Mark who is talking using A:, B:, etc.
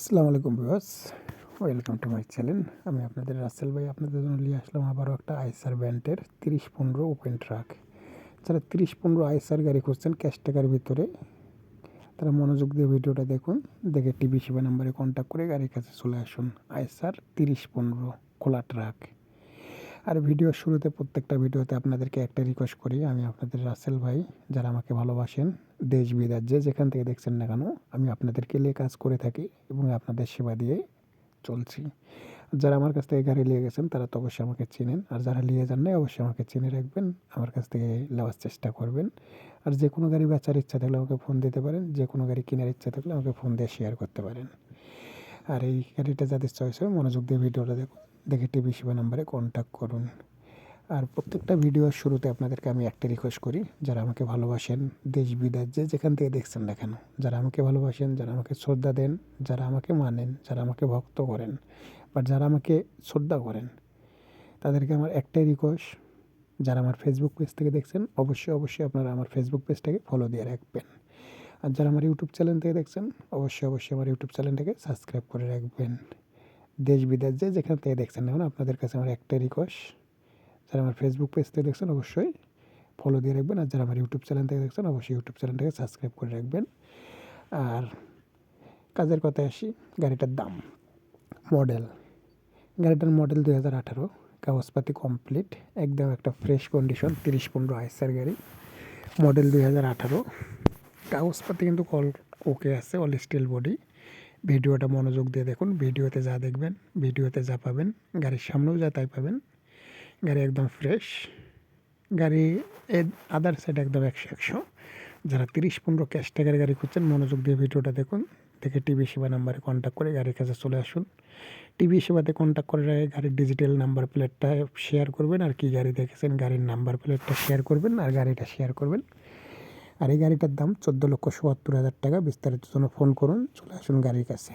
A: আসসালামু আলাইকুম viewers, welcome to my channel. আমি আপনাদের রাসেল ভাই আপনাদের জন্য নিয়ে আসলাম আবারও একটা আইসার ব্র্যান্ডের 3015 ওপেন ট্রাক। যারা 3015 আইসার গাড়ি খুঁজছেন ক্যাশ টাকার ভিতরে, তারা মনোযোগ দিয়ে ভিডিওটা দেখুন। দেখে টিভি সেবা নাম্বারে কন্ট্যাক্ট করে গাড়ির কাছে চলে আসুন। আইসার 3015 খোলা ট্রাক। আর ভিডিওর শুরুতে প্রত্যেকটা ভিডিওতে আপনাদেরকে একটা রিকোয়েস্ট করি, আমি আপনাদের রাসেল ভাই, যারা আমাকে ভালোবাসেন দেশ বিদেশ যে যেখান থেকে দেখছেন না কেন, আমি আপনাদেরকে নিয়ে কাজ করে থাকি এবং আপনাদের সেবা দিয়ে চলছি। যারা আমার কাছ থেকে গাড়ি নিয়ে গেছেন তারা তো অবশ্যই আমাকে চেনেন, আর যারা নিয়ে যান নাই অবশ্যই আমাকে চিনে রাখবেন, আমার কাছ থেকে নেওয়ার চেষ্টা করবেন। আর যে কোনো গাড়ি বেচার ইচ্ছা থাকলে আমাকে ফোন দিতে পারেন, যে কোনো গাড়ি কেনার ইচ্ছা থাকলে আমাকে ফোন দিয়ে শেয়ার করতে পারেন। আর এই গাড়িটা যাদের চয়েস হয় মনোযোগ দিয়ে ভিডিওটা দেখুন, দেখে টিভি সেবা নাম্বারে কন্ট্যাক্ট করুন। আর প্রত্যেকটা ভিডিওর শুরুতে আপনাদেরকে আমি একটা রিকোয়েস্ট করি, যারা আমাকে ভালোবাসেন দেশ বিদেশ যে যেখান থেকে দেখছেন না কেন, যারা আমাকে ভালোবাসেন, যারা আমাকে শ্রদ্ধা দেন, যারা আমাকে মানেন, যারা আমাকে ভক্ত করেন, বাট যারা আমাকে শ্রদ্ধা করেন, তাদেরকে আমার একটাই রিকোয়েস্ট, যারা আমার ফেসবুক পেজ থেকে দেখছেন অবশ্যই আপনারা আমার ফেসবুক পেজটাকে ফলো দিয়ে রাখবেন। আর যারা আমার ইউটিউব চ্যানেল থেকে দেখছেন অবশ্যই আমার ইউটিউব চ্যানেলটাকে সাবস্ক্রাইব করে রাখবেন। দেশ বিদেশ যে যেখান থেকে দেখছেন এখন আপনাদের কাছে আমার একটাই রিকোয়েস্ট, যারা আমার ফেসবুক পেজ থেকে দেখছেন অবশ্যই ফলো দিয়ে রাখবেন। আর যারা আমার ইউটিউব চ্যানেল থেকে দেখছেন অবশ্যই ইউটিউব চ্যানেলটাকে সাবস্ক্রাইব করে রাখবেন। আর কাজের কথায় আসি, গাড়িটার দাম, গাড়িটার মডেল 2018, কাগজপাতি কমপ্লিট, একদম একটা ফ্রেশ কন্ডিশন। 3015 আইসার গাড়ি, মডেল 2018, কাগজপাতি কিন্তু ওকে আছে, অল স্টিল বডি। ভিডিওটা মনোযোগ দিয়ে দেখুন, ভিডিওতে যা দেখবেন, ভিডিওতে যা পাবেন, গাড়ির সামনেও যা তাই পাবেন। গাড়ি একদম ফ্রেশ, গাড়ি আদার সাইড একদম 100। যারা 3015 ক্যাশ টাকার গাড়ি খুঁজছেন মনোযোগ দিয়ে ভিডিওটা দেখুন, দেখে টিভি সেবা নাম্বারে কন্ট্যাক্ট করে গাড়ির কাছে চলে আসুন। টিভি সেবাতে কন্ট্যাক্ট করে গাড়ির ডিজিটাল নাম্বার প্লেটটা শেয়ার করবেন, আর কি গাড়ি দেখেছেন গাড়ির নাম্বার প্লেটটা শেয়ার করবেন, আর গাড়িটা শেয়ার করবেন। আর এই গাড়িটার দাম 14,77,000 টাকা। বিস্তারিত জন্য ফোন করুন, চলে আসুন গাড়ির কাছে।